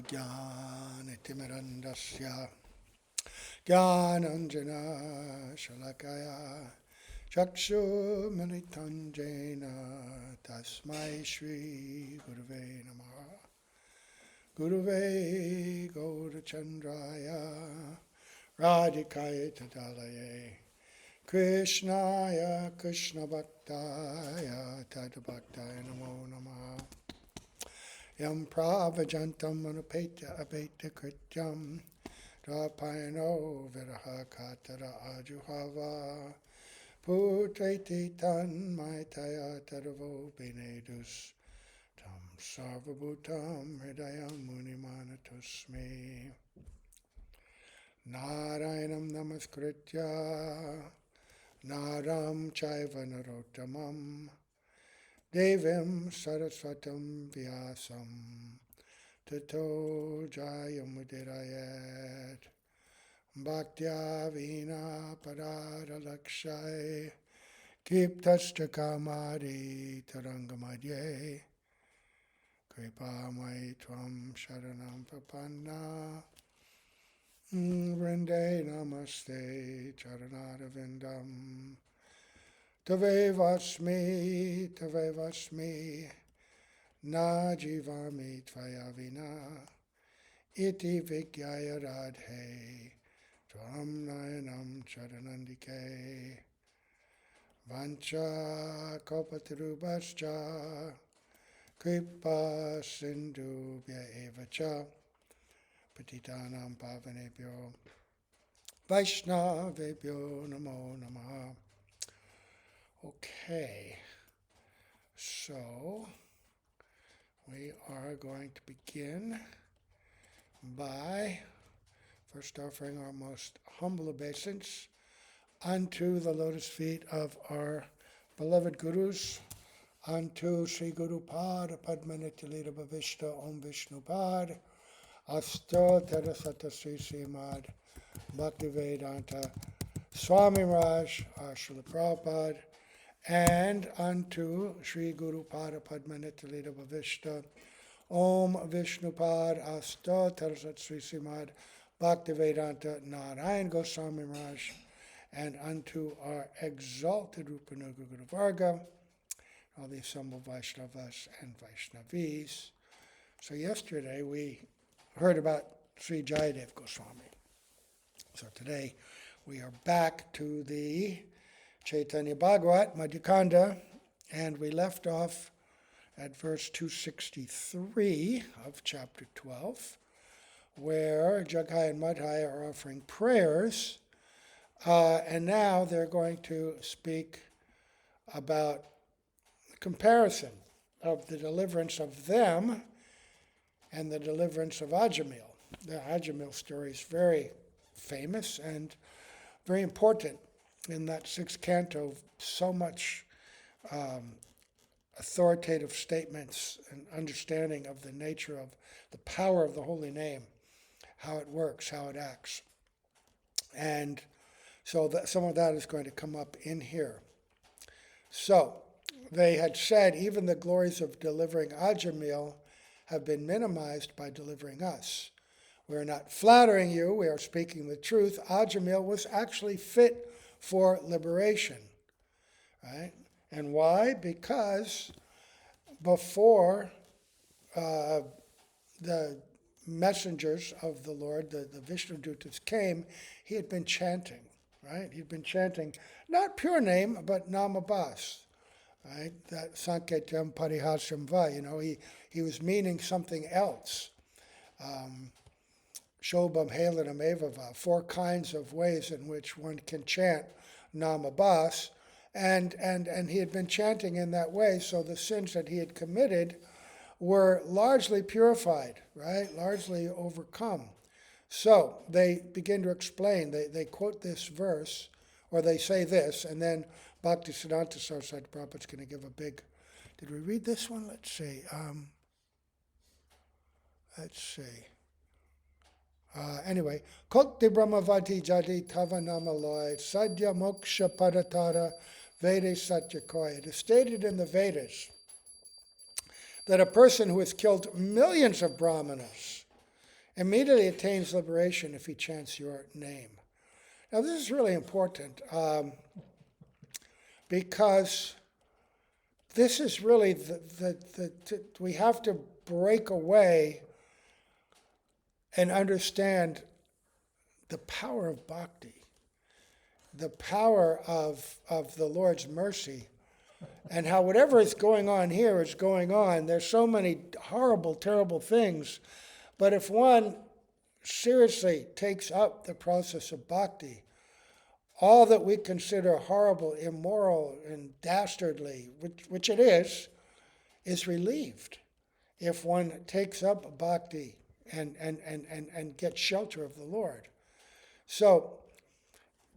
Jnanatimirandasya Jnananjana Shalakaya Chakshumilitanjena Tasmai Shri Gurave Namaha Guruve Gaurachandraya Radhikaya Tadalaye Krishnaya Krishna Bhaktaya Tadabhaktaya Namo Namaha Yam Pravajantam Manupetya Apetya Krityam Drapayano Viraha Katara Ajuhava Putreti Tan Maitaya Taravo Benedus Tam Sarvabhutam Hridayam Munimanatosmi Narayanam Namaskritya Naram Chaiva Narottamam Devim Saraswatam Vyasam Tato Jayamudirayat Bhaktya Vina Parara Lakshai Kiptashta Kamari Tarangamadye Kripa Mai Tvam Sharanam Prapanna Vrinde Namaste Charanara Vindam Tave Vasmi Na Jivami Tvaya Vina Iti Vikyaya Radhe Tvam Nayanam Charanandike Vancha Kopatirubhascha Kripa Sindhubhya Evacha Patitanam Pavanebhyo Vaishnavebhyo Namo Namaha. Okay, so we are going to begin by first offering our most humble obeisance unto the lotus feet of our beloved gurus, unto Sri Guru Pada Padmanitya Bhavishta Om Vishnu Pad Asto Terasata Sri Srimad Bhaktivedanta Swami Raj Srila Prabhupada, and unto Sri Guru Pada Padmanitya Bhavishta Om Vishnupad Asta Tarasat Sri Srimad Bhaktivedanta Narayan Goswami Raj, and unto our exalted Rupanuga Guru Varga, all the assembled Vaishnavas and Vaishnavis. So yesterday we heard about Sri Jayadev Goswami. So today we are back to the Chaitanya Bhagavat, Madhyakanda, and we left off at verse 263 of chapter 12, where Jagai and Madhai are offering prayers, and now they're going to speak about the comparison of the deliverance of them and the deliverance of Ajamil. The Ajamil story is very famous and very important in that sixth canto. So much authoritative statements and understanding of the nature of the power of the holy name, how it works, how it acts. And so some of that is going to come up in here. So they had said even the glories of delivering Ajamil have been minimized by delivering us. We are not flattering you, we are speaking the truth. Ajamil was actually fit for liberation, right? And why? Because before the messengers of the Lord, the Vishnudutas came, he had been chanting, right? He'd been chanting not pure name, but Namabas, right? That Sanketyam Parihasyam Va, he was meaning something else. Shobham Helanam Evava, 4 kinds of ways in which one can chant Namabas. And he had been chanting in that way, so the sins that he had committed were largely purified, right? Largely overcome. So they begin to explain. They quote this verse, or they say this, and then Bhaktisiddhanta Saraswati Prabhupada's going to give a big... Did we read this one? Let's see. Anyway, Kokti Brahmavati Jadi Tava Namaloy Sadhya Moksha Padatara Vede Satyakoy. It is stated in the Vedas that a person who has killed millions of brahmanas immediately attains liberation if he chants your name. Now, this is really important because this is really we have to break away and understand the power of bhakti, the power of the Lord's mercy, and how whatever is going on here is going on. There's so many horrible, terrible things, but if one seriously takes up the process of bhakti, all that we consider horrible, immoral, and dastardly, which it is relieved if one takes up bhakti and gets shelter of the Lord. So,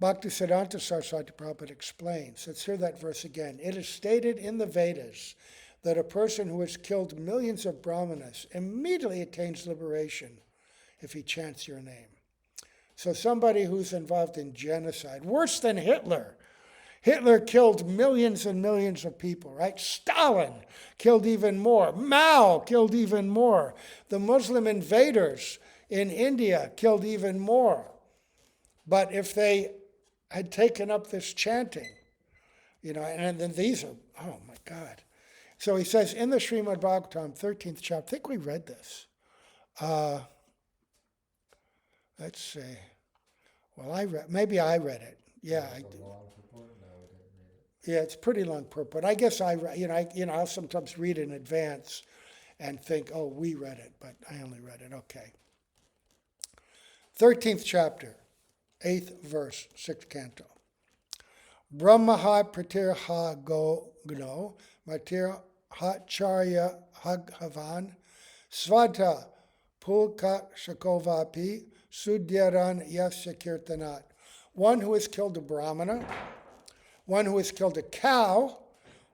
Bhaktisiddhanta Saraswati Prabhupada explains, let's hear that verse again. It is stated in the Vedas that a person who has killed millions of brahmanas immediately attains liberation if he chants your name. So somebody who's involved in genocide, worse than Hitler. Hitler killed millions and millions of people, right? Stalin killed even more. Mao killed even more. The Muslim invaders in India killed even more. But if they had taken up this chanting, and then these are, oh my God. So he says in the Srimad Bhagavatam, 13th chapter, I think we read this. Let's see. Well, maybe I read it. Yeah, I did. Yeah, it's pretty long purport. I guess I'll sometimes read in advance and think, oh, we read it, but I only read it. Okay. 13th chapter, 8th verse, 6th canto. Brahmaha pratirha go gno, matir hacharya haghavan, svata pulka shakovapi, sudyaran yasya kirtanat. One who has killed a brahmana, one who has killed a cow,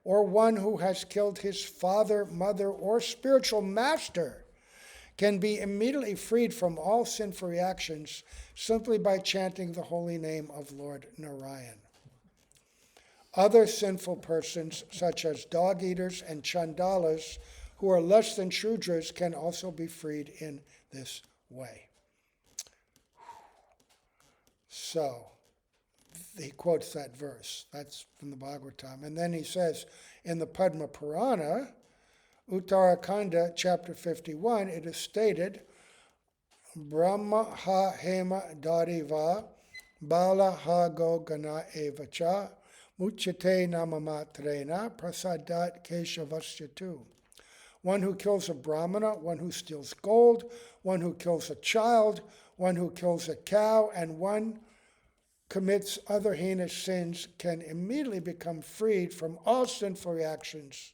or one who has killed his father, mother, or spiritual master can be immediately freed from all sinful reactions simply by chanting the holy name of Lord Narayan. Other sinful persons, such as dog-eaters and chandalas, who are less than Shudras, can also be freed in this way. So, he quotes that verse. That's from the Bhagavatam. And then he says, in the Padma Purana, Uttarakhanda, chapter 51, it is stated, Brahma ha hema dariva, bala ha go gana evacha, muchate namamatrena, prasadat keshavashyatu. One who kills a brahmana, one who steals gold, one who kills a child, one who kills a cow, and one commits other heinous sins can immediately become freed from all sinful reactions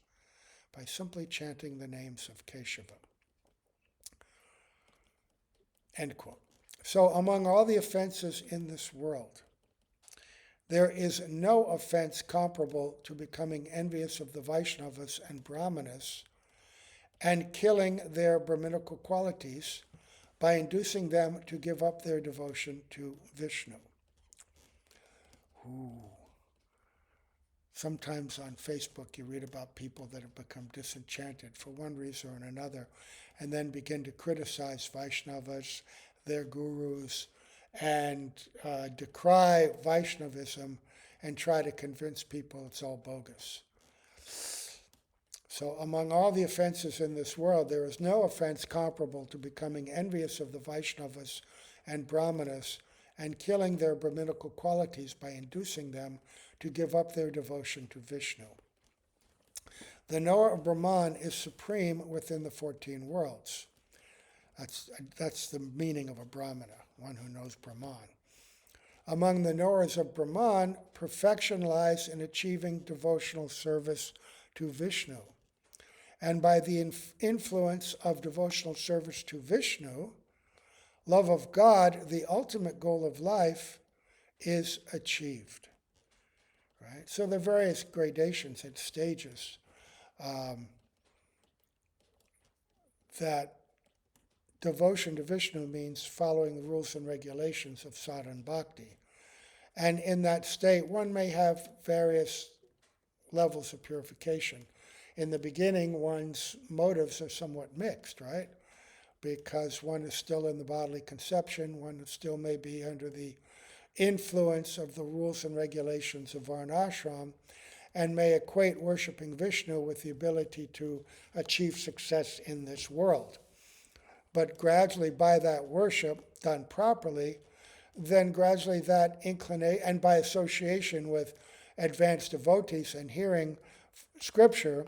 by simply chanting the names of Keshava. End quote. So among all the offenses in this world, there is no offense comparable to becoming envious of the Vaishnavas and Brahmanas and killing their Brahminical qualities by inducing them to give up their devotion to Vishnu. Ooh. Sometimes on Facebook you read about people that have become disenchanted for one reason or another and then begin to criticize Vaishnavas, their gurus, and decry Vaishnavism and try to convince people it's all bogus. So among all the offenses in this world, there is no offense comparable to becoming envious of the Vaishnavas and Brahmanas and killing their Brahminical qualities by inducing them to give up their devotion to Vishnu. The knower of Brahman is supreme within the 14 worlds. That's the meaning of a Brahmana, one who knows Brahman. Among the knowers of Brahman, perfection lies in achieving devotional service to Vishnu. And by the influence of devotional service to Vishnu, love of God, the ultimate goal of life, is achieved. Right? So there are various gradations and stages that devotion to Vishnu means following the rules and regulations of sadhana bhakti. And in that state, one may have various levels of purification. In the beginning, one's motives are somewhat mixed, right? because one is still in the bodily conception, one still may be under the influence of the rules and regulations of Varnashram, and may equate worshiping Vishnu with the ability to achieve success in this world. But gradually, by that worship done properly, then gradually that inclination, and by association with advanced devotees and hearing scripture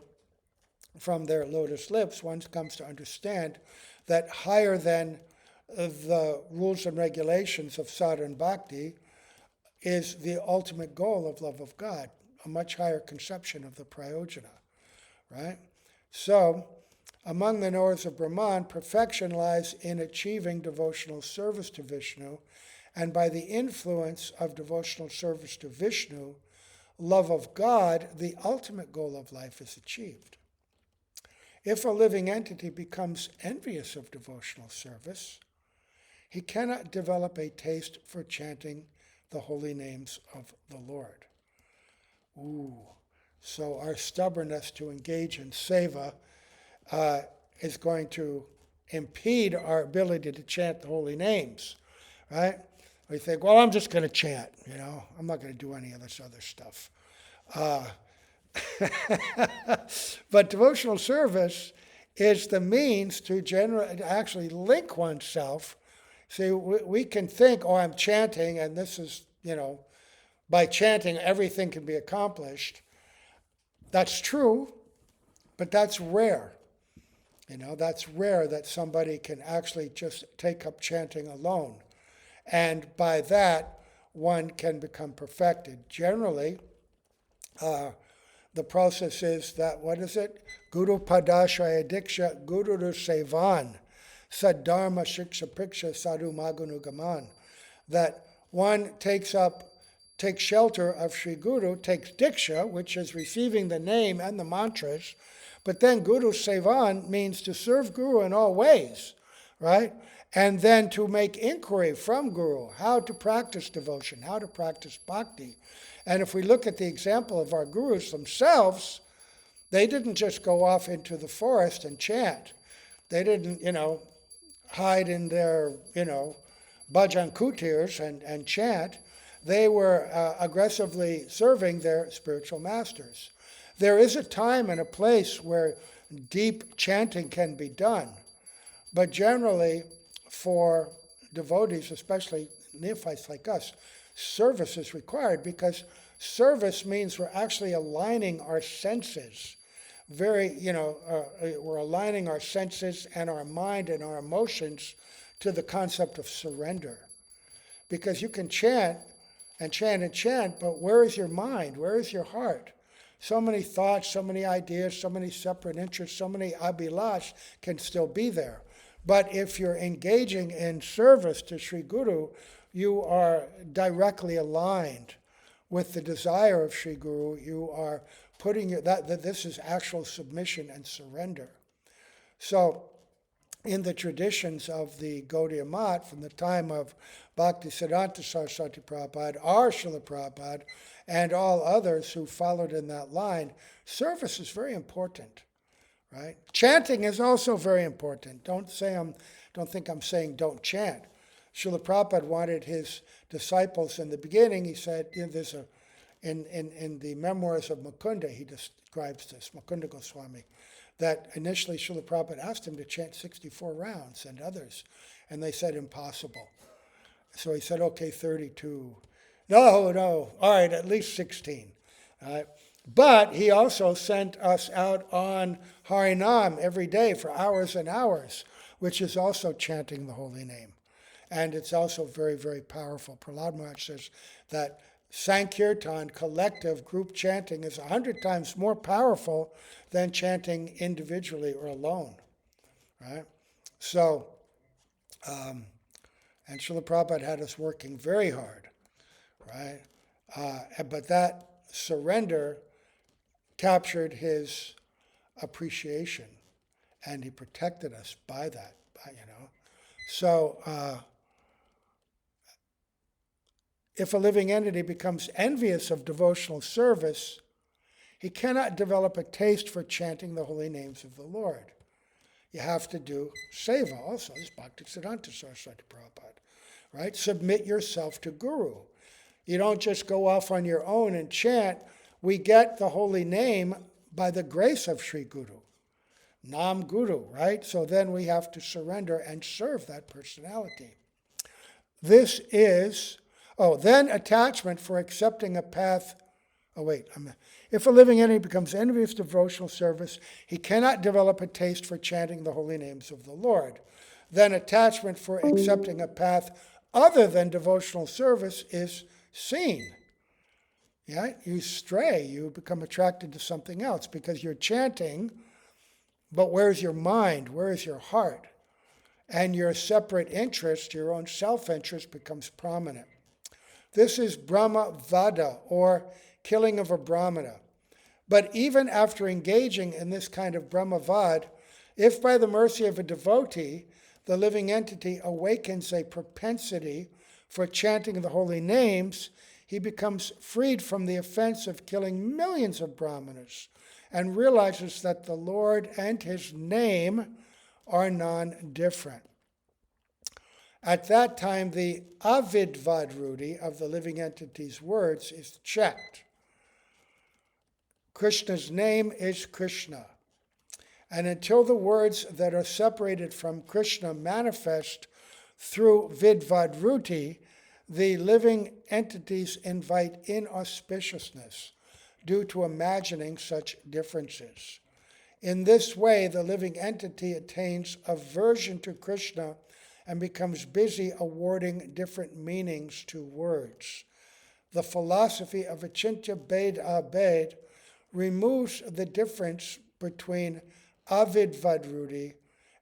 from their lotus lips, one comes to understand that higher than the rules and regulations of sadhana bhakti is the ultimate goal of love of God, a much higher conception of the prayojana, right? So, among the knowers of Brahman, perfection lies in achieving devotional service to Vishnu, and by the influence of devotional service to Vishnu, love of God, the ultimate goal of life, is achieved. If a living entity becomes envious of devotional service, he cannot develop a taste for chanting the holy names of the Lord. So our stubbornness to engage in seva is going to impede our ability to chant the holy names, right? We think, well, I'm just going to chant, I'm not going to do any of this other stuff. But devotional service is the means to actually link oneself. See, we can think, oh, I'm chanting, and this is, by chanting everything can be accomplished. That's true, but that's rare. That's rare that somebody can actually just take up chanting alone. And by that, one can become perfected. Generally, the process is that, what is it? Guru Padashaya Diksha Guru Sevan Sadharma Shiksha Priksha Sadhu Magunu Gaman. That one takes shelter of Sri Guru, takes Diksha, which is receiving the name and the mantras, but then Guru Sevan means to serve Guru in all ways, right? And then to make inquiry from Guru, how to practice devotion, how to practice bhakti. And if we look at the example of our gurus themselves, they didn't just go off into the forest and chant. They didn't, hide in their, bhajan kutirs and chant. They were aggressively serving their spiritual masters. There is a time and a place where deep chanting can be done, but generally for devotees, especially neophytes like us, service is required, because service means we're actually aligning our senses. We're aligning our senses and our mind and our emotions to the concept of surrender. Because you can chant and chant and chant, but where is your mind? Where is your heart? So many thoughts, so many ideas, so many separate interests, so many abhilash can still be there. But if you're engaging in service to Sri Guru, you are directly aligned with the desire of Sri Guru. You are putting that this is actual submission and surrender. So, in the traditions of the Gaudiya Math, from the time of Bhaktisiddhanta Saraswati Prabhupada, our Srila Prabhupada, and all others who followed in that line, service is very important, right? Chanting is also very important. Don't think I'm saying don't chant. Srila Prabhupada wanted his disciples in the beginning. He said, there's in the memoirs of Mukunda, he describes this, Mukunda Goswami, that initially Srila Prabhupada asked him to chant 64 rounds and others, and they said impossible. So he said, okay, 32. No, all right, at least 16. But he also sent us out on Harinam every day for hours and hours, which is also chanting the holy name. And it's also very, very powerful. Prahlad Maharaj says that Sankirtan, collective group chanting, is 100 times more powerful than chanting individually or alone, right? So, and Srila Prabhupada had us working very hard, right? But that surrender captured his appreciation, and he protected us by that, So, if a living entity becomes envious of devotional service, he cannot develop a taste for chanting the holy names of the Lord. You have to do seva also. This is Bhaktisiddhanta Saraswati Prabhupada, right? Submit yourself to Guru. You don't just go off on your own and chant. We get the holy name by the grace of Sri Guru. Nam Guru, right? So then we have to surrender and serve that personality. This is, then attachment for accepting a path. If a living entity becomes envious of devotional service, he cannot develop a taste for chanting the holy names of the Lord. Then attachment for accepting a path other than devotional service is seen. Yeah, you stray, you become attracted to something else because you're chanting, but where's your mind? Where is your heart? And your separate interest, your own self-interest, becomes prominent. This is Brahma Vada, or killing of a Brahmana. But even after engaging in this kind of Brahma Vad, if by the mercy of a devotee, the living entity awakens a propensity for chanting the holy names, he becomes freed from the offense of killing millions of Brahmanas and realizes that the Lord and his name are non-different. At that time, the avidvadruti of the living entity's words is checked. Krishna's name is Krishna. And until the words that are separated from Krishna manifest through vidvadruti, the living entities invite inauspiciousness due to imagining such differences. In this way, the living entity attains aversion to Krishna and becomes busy awarding different meanings to words. The philosophy of Achintya Bhed Abhed removes the difference between avidvadruti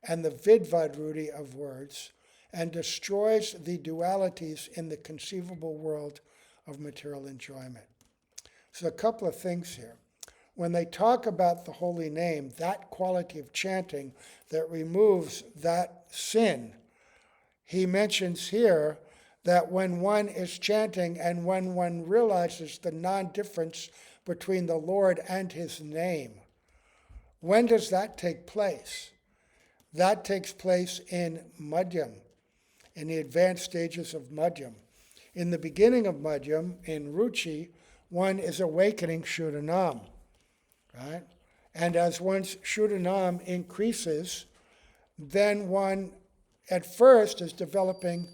and the vidvadruti of words and destroys the dualities in the conceivable world of material enjoyment. So a couple of things here. When they talk about the holy name, that quality of chanting that removes that sin, he mentions here that when one is chanting and when one realizes the non-difference between the Lord and his name, when does that take place? That takes place in Madhyam, in the advanced stages of Madhyam. In the beginning of Madhyam, in Ruchi, one is awakening Shuddhanam, right? And as one's Shuddhanam increases, then one at first is developing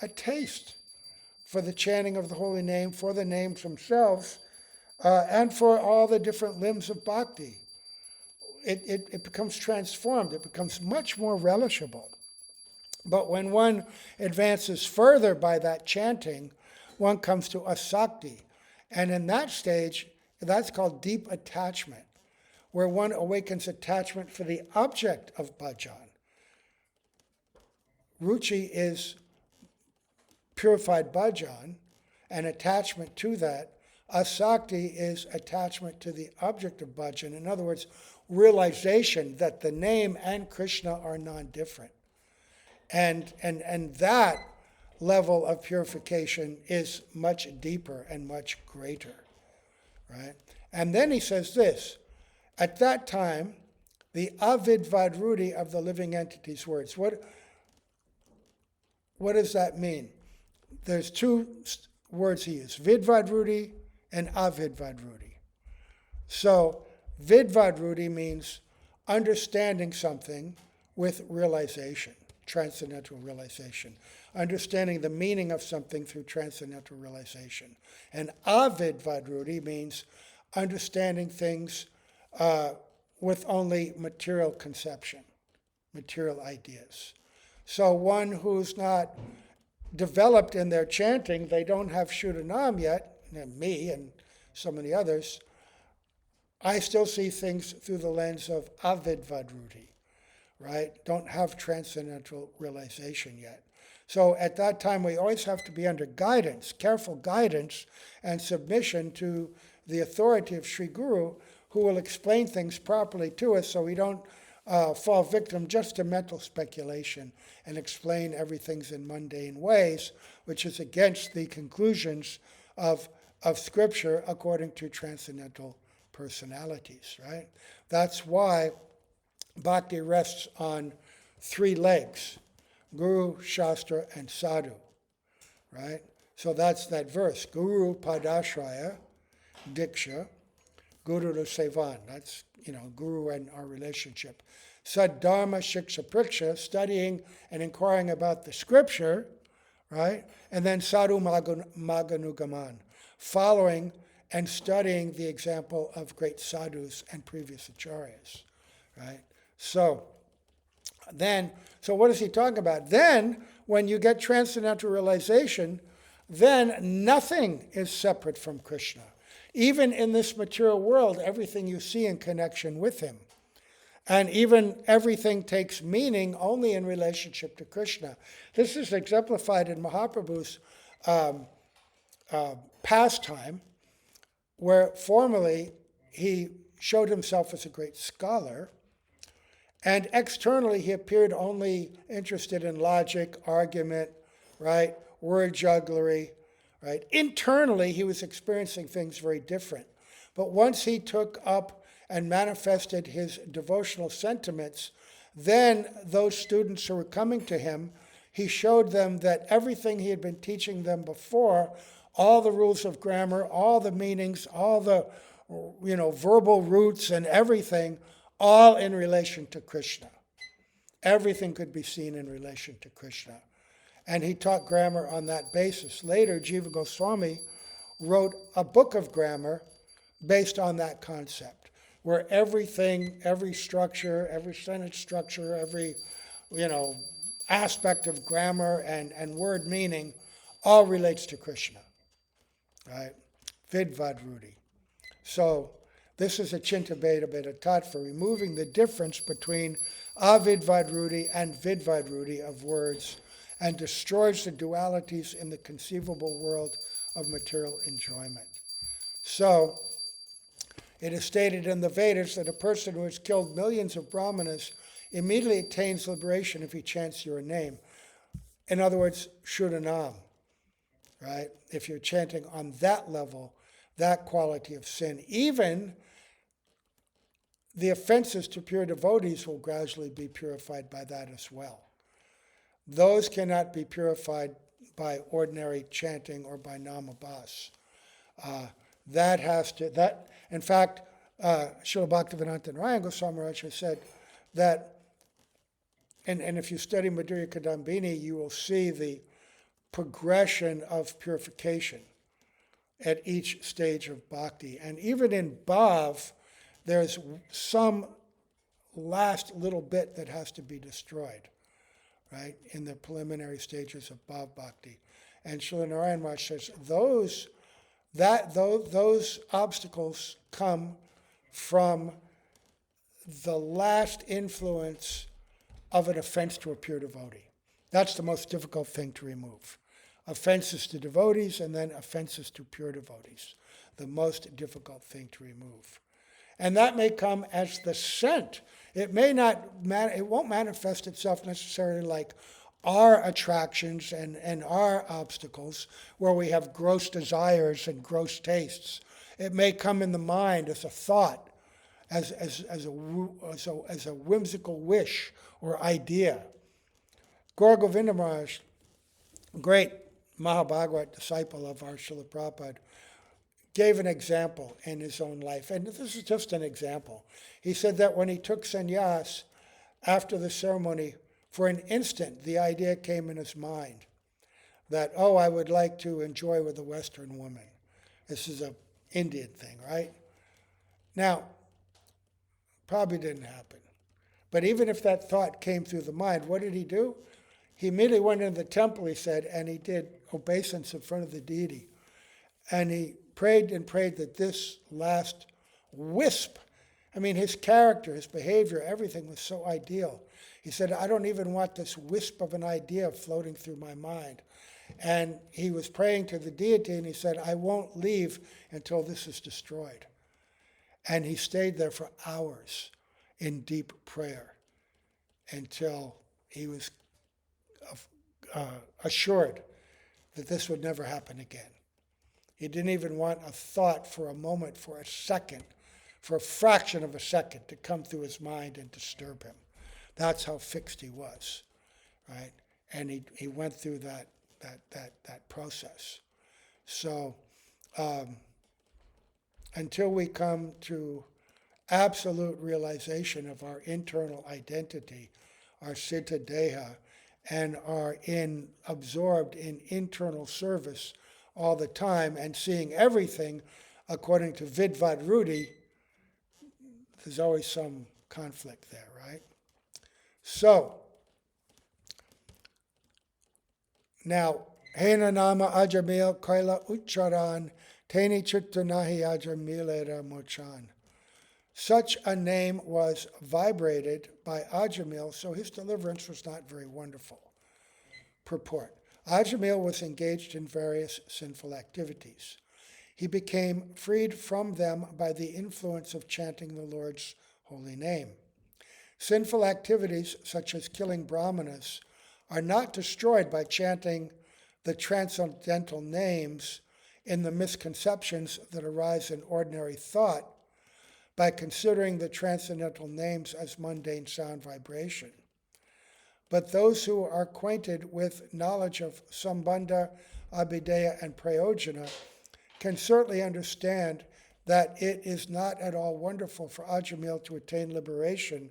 a taste for the chanting of the holy name, for the names themselves, and for all the different limbs of bhakti. It becomes transformed. It becomes much more relishable. But when one advances further by that chanting, one comes to asakti. And in that stage, that's called deep attachment, where one awakens attachment for the object of bhajan. Ruchi is purified bhajan, and attachment to that. Asakti is attachment to the object of bhajan. In other words, realization that the name and Krishna are non-different. And that level of purification is much deeper and much greater, right? And then he says this, at that time, the avidvadruti of the living entity's words. What does that mean? There's two words he used, vidvadruti and avidvadruti. So vidvadruti means understanding something with realization, transcendental realization, understanding the meaning of something through transcendental realization. And avidvadruti means understanding things with only material conception, material ideas. So one who's not developed in their chanting, they don't have Shuddhanam yet, and me and so many others, I still see things through the lens of avidvadruti, right? Don't have transcendental realization yet. So at that time, we always have to be under guidance, careful guidance and submission to the authority of Sri Guru, who will explain things properly to us so we don't fall victim just to mental speculation and explain everything in mundane ways, which is against the conclusions of Scripture according to transcendental personalities, right? That's why Bhakti rests on three legs: Guru, Shastra, and Sadhu, right? So that's that verse. Guru Padashraya, Diksha, Guru to Sevan. That's, Guru and our relationship. Sad Dharma Shiksha Priksha, studying and inquiring about the scripture, right? And then Sadhu Maganugaman, following and studying the example of great sadhus and previous acharyas, right? So what is he talking about? Then, when you get transcendental realization, then nothing is separate from Krishna. Even in this material world, everything you see in connection with him. And even everything takes meaning only in relationship to Krishna. This is exemplified in Mahaprabhu's pastime, where formerly he showed himself as a great scholar, and externally he appeared only interested in logic, argument, right, word jugglery, right. Internally he was experiencing things very different. But once he took up and manifested his devotional sentiments, then those students who were coming to him, he showed them that everything he had been teaching them before, all the rules of grammar, all the meanings, all the verbal roots and everything, all in relation to Krishna. Everything could be seen in relation to Krishna. And he taught grammar on that basis. Later, Jiva Goswami wrote a book of grammar based on that concept, where everything, every structure, every sentence structure, every aspect of grammar and word meaning all relates to Krishna, right? Vidvadruti. So this is a Chintabheda Beda Tat for removing the difference between avidvadruti and vidvadruti of words, and destroys the dualities in the conceivable world of material enjoyment. So it is stated in the Vedas that a person who has killed millions of brahmanas immediately attains liberation if he chants your name. In other words, Shuddhanam, right? If you're chanting on that level, that quality of sin, even the offenses to pure devotees will gradually be purified by that as well. Those cannot be purified by ordinary chanting or by namabhas. In fact, Srila Bhaktivedanta Narayan Goswami Maharaj has said that, and if you study Madhurya Kadambini, you will see the progression of purification at each stage of bhakti. And even in bhav, there's some last little bit that has to be destroyed, right, in the preliminary stages of bhav bhakti. And Srila Narayan Maharaj says those obstacles come from the last influence of an offense to a pure devotee. That's the most difficult thing to remove. Offenses to devotees and then offenses to pure devotees. The most difficult thing to remove. And that may come as the scent. It won't manifest itself necessarily like our attractions and our obstacles, where we have gross desires and gross tastes. It may come in the mind as a thought, as a whimsical wish or idea. Gaura Govinda Maharaj, great Mahabhagavat disciple of our Srila Prabhupada, gave an example in his own life. And this is just an example. He said that when he took sannyas after the ceremony, for an instant, the idea came in his mind that, I would like to enjoy with a Western woman. This is an Indian thing, right? Now, probably didn't happen. But even if that thought came through the mind, what did he do? He immediately went into the temple, he said, and he did obeisance in front of the deity. And he prayed and prayed that this last wisp, his character, his behavior, everything was so ideal. He said, I don't even want this wisp of an idea floating through my mind. And he was praying to the deity, and he said, I won't leave until this is destroyed. And he stayed there for hours in deep prayer until he was assured that this would never happen again. He didn't even want a thought for a moment, for a second, for a fraction of a second to come through his mind and disturb him. That's how fixed he was, right? And he went through that process. So until we come to absolute realization of our internal identity, our siddha deha, and are absorbed in internal service all the time and seeing everything according to Vidvad Ruti, there's always some conflict there, right? So, now, Hena nama ajamil kaila ucharan, teni chittanahi ajamilera mochan. Such a name was vibrated by Ajamil, so his deliverance was not very wonderful. Purport. Ajamil was engaged in various sinful activities. He became freed from them by the influence of chanting the Lord's holy name. Sinful activities, such as killing brahmanas, are not destroyed by chanting the transcendental names in the misconceptions that arise in ordinary thought by considering the transcendental names as mundane sound vibration. But those who are acquainted with knowledge of Sambandha, Abhideya, and Prayojana can certainly understand that it is not at all wonderful for Ajamil to attain liberation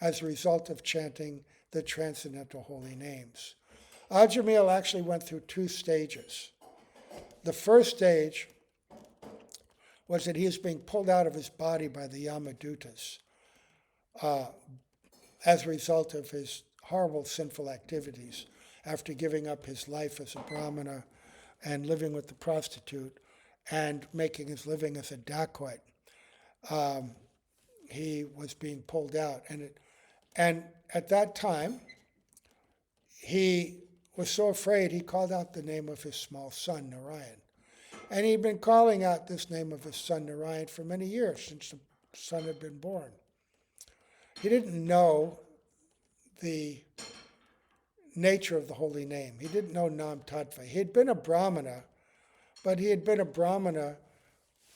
as a result of chanting the transcendental holy names. Ajamil actually went through 2 stages. The first stage was that he was being pulled out of his body by the Yamadutas as a result of his horrible sinful activities after giving up his life as a brahmana and living with the prostitute and making his living as a dacoit. He was being pulled out. And at that time, he was so afraid he called out the name of his small son, Narayan. And he'd been calling out this name of his son Narayan for many years, since the son had been born. He didn't know the nature of the holy name. He didn't know Nam Tattva. He had been a brahmana, but he had been a brahmana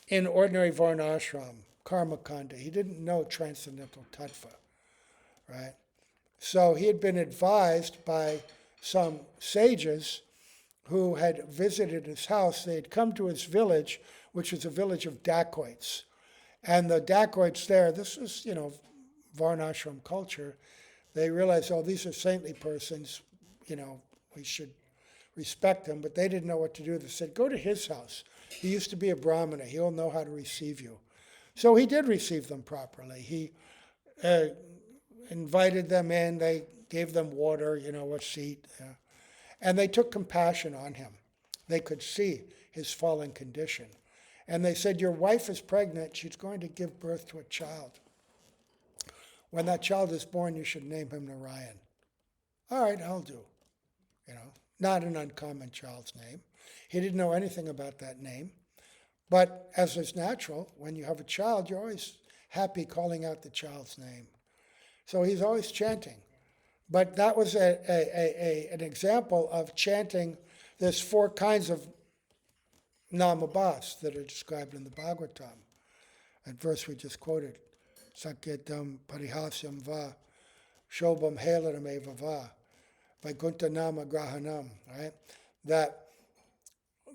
in ordinary varnashram, karmakanda. He didn't know transcendental tattva, right? So he had been advised by some sages who had visited his house. They had come to his village, which was a village of dacoits. And the dacoits there, this was, varnashram culture. They realized, oh, these are saintly persons, we should respect them, but they didn't know what to do. They said, go to his house. He used to be a brahmana. He'll know how to receive you. So he did receive them properly. He invited them in. They gave them water, a seat. And they took compassion on him. They could see his fallen condition. And they said, your wife is pregnant. She's going to give birth to a child. When that child is born, you should name him Narayan. All right, I'll do. Not an uncommon child's name. He didn't know anything about that name. But as is natural, when you have a child, you're always happy calling out the child's name. So he's always chanting. But that was an example of chanting. There's 4 kinds of namabhas that are described in the Bhagavatam. That verse we just quoted. Sakyatam parihasyam va, shobham helaram eva va, vaikuntha nama grahanam, right? That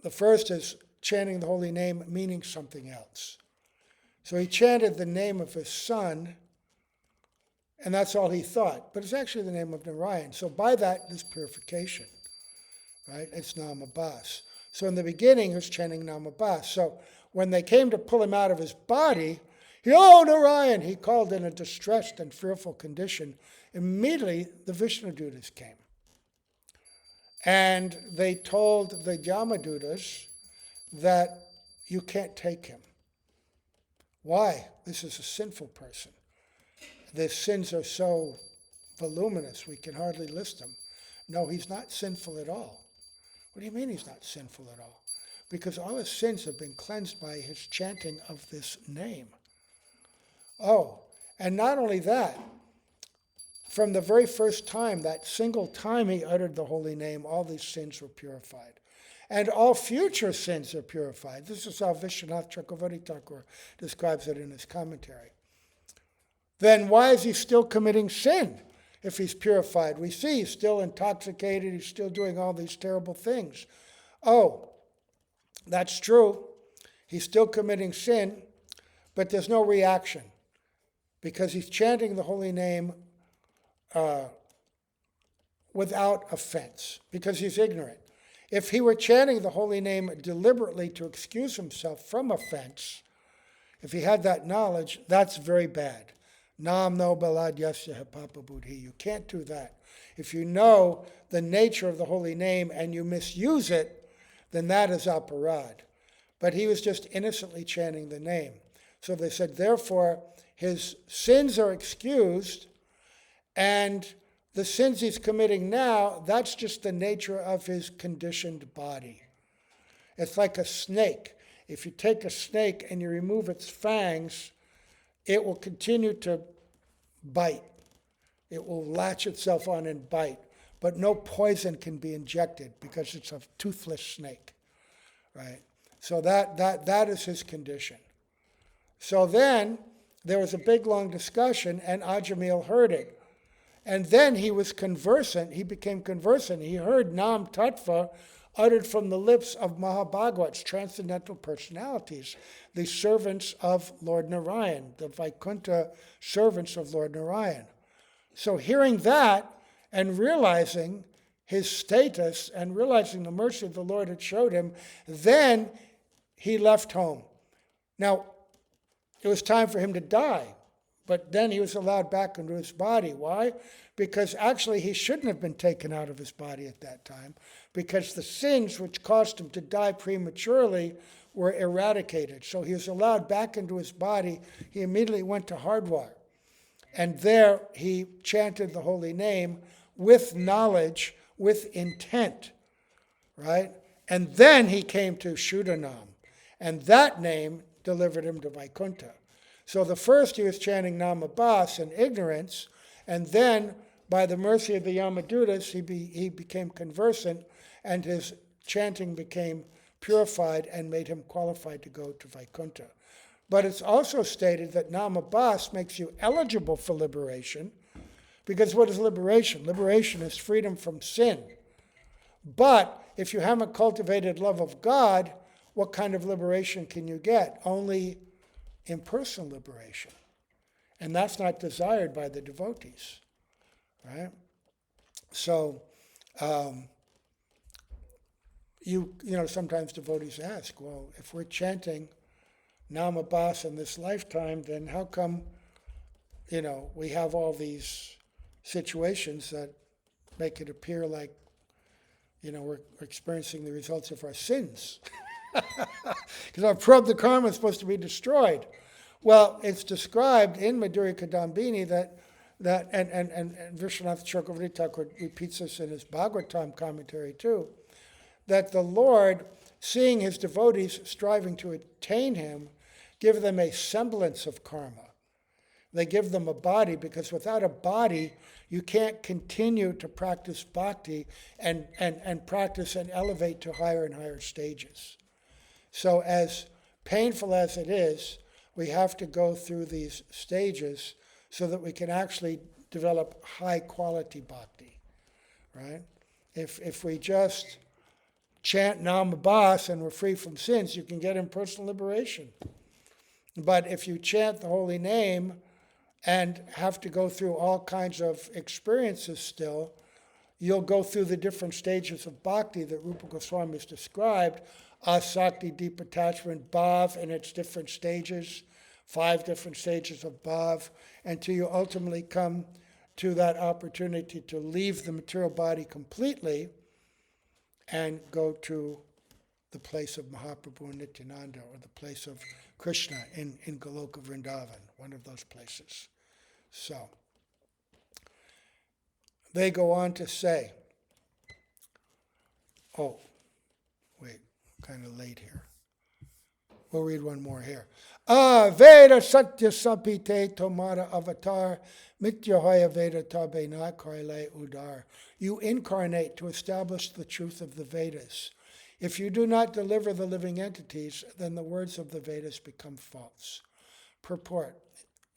the first is chanting the holy name meaning something else. So he chanted the name of his son, and that's all he thought. But it's actually the name of Narayan. So by that, there's purification, right? It's namabhas. So in the beginning, he was chanting namabhas. So when they came to pull him out of his body, Narayan, he called in a distressed and fearful condition. Immediately, the Vishnudutas came. And they told the Yamadutas that you can't take him. Why? This is a sinful person. The sins are so voluminous, we can hardly list them. No, he's not sinful at all. What do you mean he's not sinful at all? Because all his sins have been cleansed by his chanting of this name. Oh, and not only that, from the very first time, that single time he uttered the holy name, all these sins were purified. And all future sins are purified. This is how Vishwanath Chakravarti Thakur describes it in his commentary. Then why is he still committing sin if he's purified? We see he's still intoxicated, he's still doing all these terrible things. Oh, that's true. He's still committing sin, but there's no reaction because he's chanting the holy name without offense, because he's ignorant. If he were chanting the holy name deliberately to excuse himself from offense, if he had that knowledge, that's very bad. Nam no balad yasya papa buddhi. You can't do that. If you know the nature of the holy name and you misuse it, then that is aparad. But he was just innocently chanting the name. So they said, therefore, his sins are excused, and the sins he's committing now, that's just the nature of his conditioned body. It's like a snake. If you take a snake and you remove its fangs, it will continue to bite. It will latch itself on and bite. But no poison can be injected because it's a toothless snake, right? So that is his condition. So then there was a big, long discussion, and Ajamil heard it. And then he was conversant. He became conversant. He heard Nam Tattva uttered from the lips of Mahabhagavats, transcendental personalities, the servants of Lord Narayan, the Vaikuntha servants of Lord Narayan. So hearing that and realizing his status and realizing the mercy the Lord had showed him, then he left home. Now, it was time for him to die, but then he was allowed back into his body. Why? Because actually he shouldn't have been taken out of his body at that time, because the sins which caused him to die prematurely were eradicated. So he was allowed back into his body. He immediately went to Hardwar, and there he chanted the holy name with knowledge, with intent, right? And then he came to Shuddhanam, and that name delivered him to Vaikuntha. So the first he was chanting Namabhas in ignorance, and then by the mercy of the Yamadutas, he became conversant, and his chanting became purified and made him qualified to go to Vaikuntha. But it's also stated that Namabhas makes you eligible for liberation, because what is liberation? Liberation is freedom from sin. But if you haven't cultivated love of God, what kind of liberation can you get? Only impersonal liberation. And that's not desired by the devotees, right? So, you know, sometimes devotees ask, well, if we're chanting Namabhas in this lifetime, then how come, you know, we have all these situations that make it appear like, you know, we're experiencing the results of our sins? Because our prabdha karma is supposed to be destroyed. Well, it's described in Madhurya Kadambini that and Vishwanath Chakravarti Thakur repeats this in his Bhagavatam commentary too, that the Lord, seeing his devotees striving to attain him, give them a semblance of karma. They give them a body, because without a body, you can't continue to practice bhakti and practice and elevate to higher and higher stages. So as painful as it is, we have to go through these stages so that we can actually develop high quality bhakti, right? If we just chant Namabhas and we're free from sins, you can get impersonal liberation. But if you chant the holy name and have to go through all kinds of experiences still, you'll go through the different stages of bhakti that Rupa Goswami has described, asakti, deep attachment, bhav in its different stages, 5 different stages of bhav, until you ultimately come to that opportunity to leave the material body completely and go to the place of Mahaprabhu and Nityananda, or the place of Krishna in Goloka Vrindavan, one of those places. So, they go on to say, oh, wait, I'm kind of late here. We'll read one more here. Veda Satya Sapite Tomara Avatar Mityahoya Veda Tabe Na Kaile Udar. You incarnate to establish the truth of the Vedas. If you do not deliver the living entities, then the words of the Vedas become false. Purport.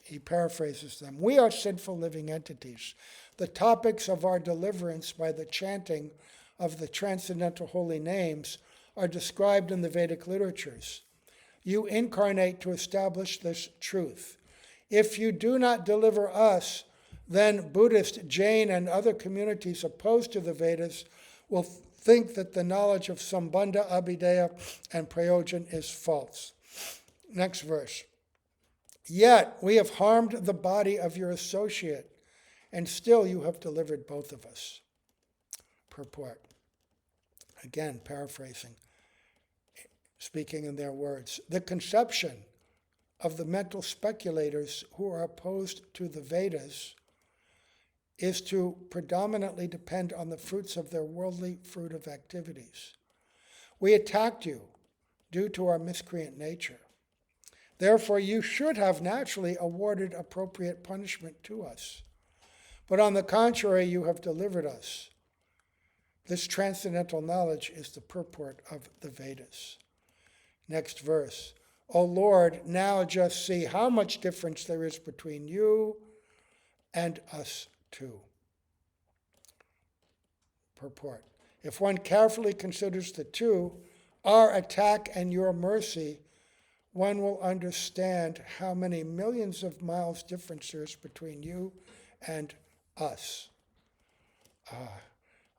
He paraphrases them. We are sinful living entities. The topics of our deliverance by the chanting of the transcendental holy names are described in the Vedic literatures. You incarnate to establish this truth. If you do not deliver us, then Buddhist, Jain, and other communities opposed to the Vedas will think that the knowledge of Sambandha, Abhideya, and Prayojan is false. Next verse. Yet we have harmed the body of your associate, and still you have delivered both of us. Purport. Again, paraphrasing, speaking in their words. The conception of the mental speculators who are opposed to the Vedas is to predominantly depend on the fruits of their worldly fruitive activities. We attacked you due to our miscreant nature. Therefore, you should have naturally awarded appropriate punishment to us. But on the contrary, you have delivered us. This transcendental knowledge is the purport of the Vedas. Next verse. O Lord, now just see how much difference there is between you and us too. Purport. If one carefully considers the two, our attack and your mercy, one will understand how many millions of miles difference there is between you and us.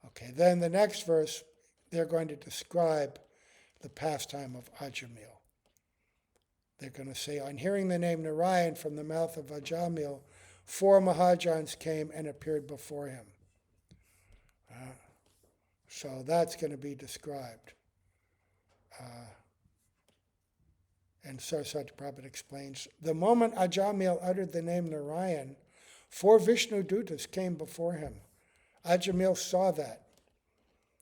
Okay, then the next verse, they're going to describe the pastime of Ajamil. They're going to say, on hearing the name Narayan from the mouth of Ajamil, 4 Mahajans came and appeared before him. So that's going to be described. And Saraswati Prabhupada explains, the moment Ajamil uttered the name Narayan, 4 Vishnu Dutas came before him. Ajamil saw that.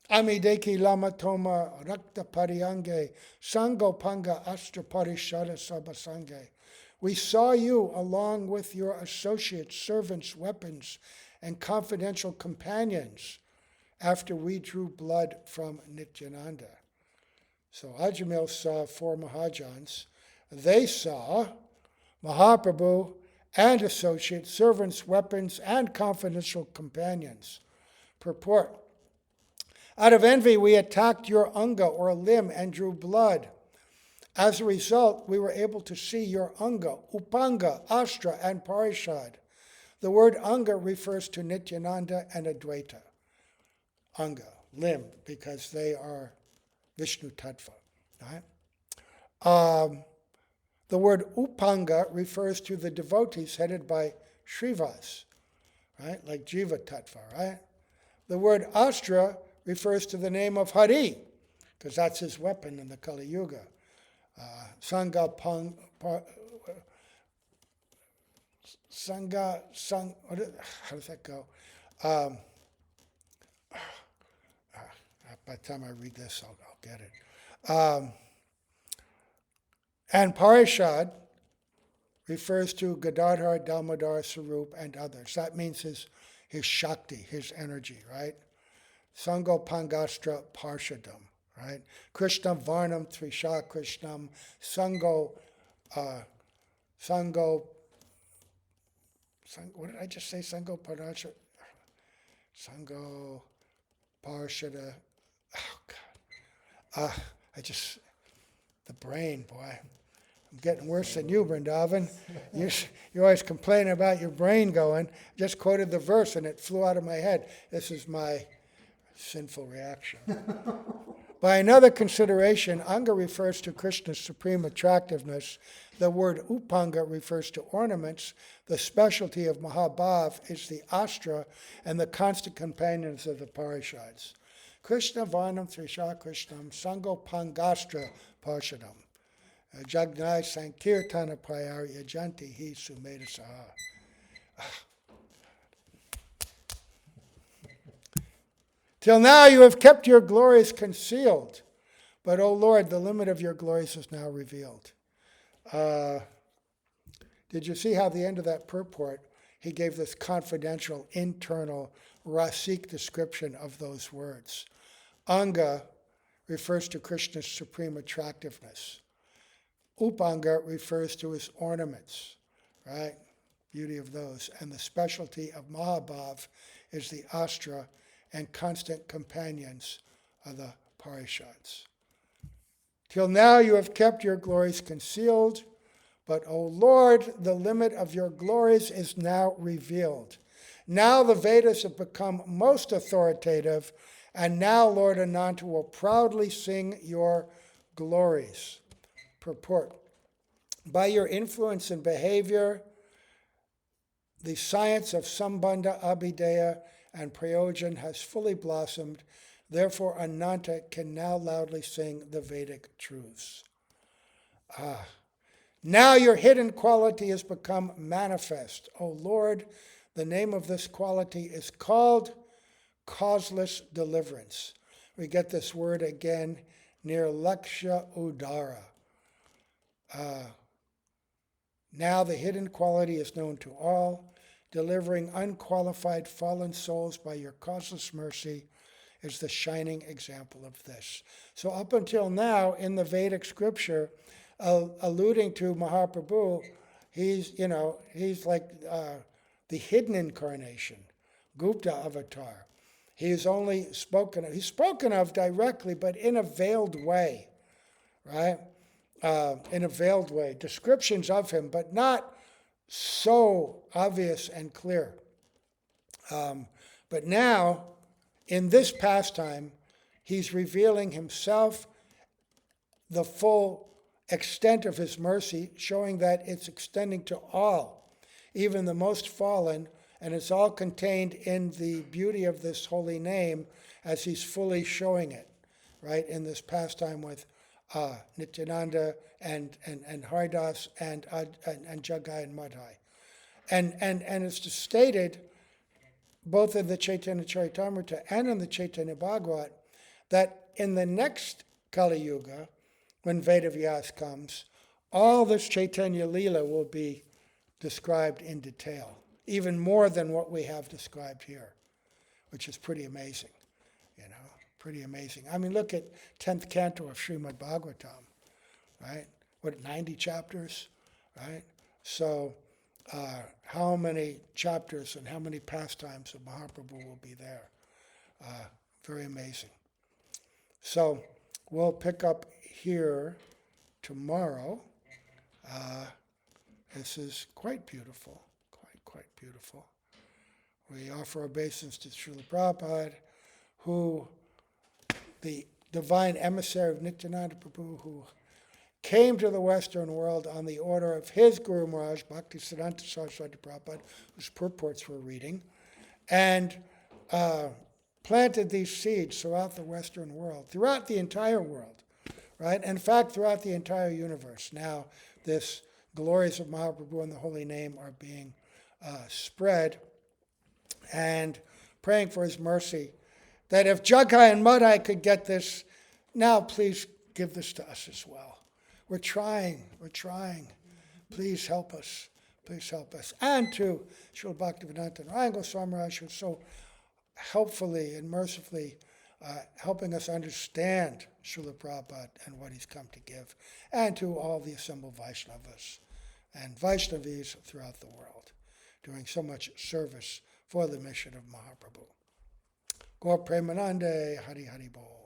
Amideki lama toma rakta pariyange sango panga astra parishada sabasange. We saw you along with your associates, servants, weapons, and confidential companions after we drew blood from Nityananda. So Ajamil saw 4 Mahajans. They saw Mahaprabhu and associates, servants, weapons, and confidential companions. Purport. Out of envy, we attacked your anga or limb and drew blood. As a result, we were able to see your anga, upanga, astra, and parishad. The word anga refers to Nityananda and Advaita. Anga, limb, because they are Vishnu Tattva. Right? The word upanga refers to the devotees headed by Shrivas, right? Like Jiva Tattva, right? The word astra refers to the name of Hari, because that's his weapon in the Kali Yuga. Sangha, how does that go? By the time I read this, I'll get it. And Parishad refers to Gadadhar, Damodar, Sarup, and others. That means his Shakti, his energy, right? Sango Pangastra Parshadam, right? Krishna Varnam Trisha Krishnam Sango, what did I just say? Sango Parashada, Sango Parshada, oh God. The brain, boy. I'm getting worse than you, Vrindavan. You always complain about your brain going. Just quoted the verse and it flew out of my head. This is my sinful reaction. By another consideration, anga refers to Krishna's supreme attractiveness. The word upanga refers to ornaments. The specialty of Mahabhav is the astra and the constant companions of the parishads. Krishna Varnam Trisha Krishnam Sango Pangastra Parshadam. Jagnai Sankirtana Prayar Yajanti Hi Sumeda Saha. Till now you have kept your glories concealed, But, O Lord, the limit of your glories is now revealed. Did you see how at the end of that purport, he gave this confidential, internal, Rasik description of those words? Anga refers to Krishna's supreme attractiveness. Upanga refers to his ornaments, right? Beauty of those. And the specialty of Mahabhav is the astra and constant companions of the parishads. Till now you have kept your glories concealed, but, O Lord, the limit of your glories is now revealed. Now the Vedas have become most authoritative, and now Lord Ananta will proudly sing your glories. Purport. By your influence and behavior, the science of Sambandha, Abhideya, and Prayojan has fully blossomed. Therefore, Ananta can now loudly sing the Vedic truths. Now your hidden quality has become manifest. O Lord, the name of this quality is called causeless deliverance. We get this word again near Laksha Udara. Now the hidden quality is known to all. Delivering unqualified fallen souls by your causeless mercy is the shining example of this. So up until now in the Vedic scripture, alluding to Mahaprabhu, he's like the hidden incarnation, Gupta avatar. He's spoken of directly, but in a veiled way, right? In a veiled way. Descriptions of him, but not so obvious and clear. But now, in this pastime, he's revealing himself, the full extent of his mercy, showing that it's extending to all, even the most fallen, and it's all contained in the beauty of this holy name as he's fully showing it, right, in this pastime with Nityananda and Haridas and Jagai and Madhai. And it's stated both in the Chaitanya Charitamrita and in the Chaitanya Bhagavat that in the next Kali Yuga, when Vedavyas comes, all this Chaitanya Leela will be described in detail, even more than what we have described here, which is pretty amazing, pretty amazing. I mean, look at 10th canto of Srimad Bhagavatam, right? 90 chapters, right? So how many chapters and how many pastimes of Mahaprabhu will be there? Very amazing. So we'll pick up here tomorrow. This is quite beautiful, quite beautiful. We offer obeisance to Srila Prabhupada, who, the divine emissary of Nityananda Prabhu, who came to the Western world on the order of his Guru Maharaj, Bhaktisiddhanta Saraswati Prabhupada, whose purports we're reading, and planted these seeds throughout the Western world, throughout the entire world, right? In fact, throughout the entire universe. Now, this glories of Mahaprabhu and the holy name are being spread, and praying for his mercy, that if Jagai and Madhai could get this, now please give this to us as well. We're trying. Please help us. And to Srila Bhaktivedanta Narayan Goswami Maharaj, who's so helpfully and mercifully helping us understand Srila Prabhupada and what he's come to give. And to all the assembled Vaishnavas and Vaishnavis throughout the world, doing so much service for the mission of Mahaprabhu. Gaur Premanande, Hari Hari Bol.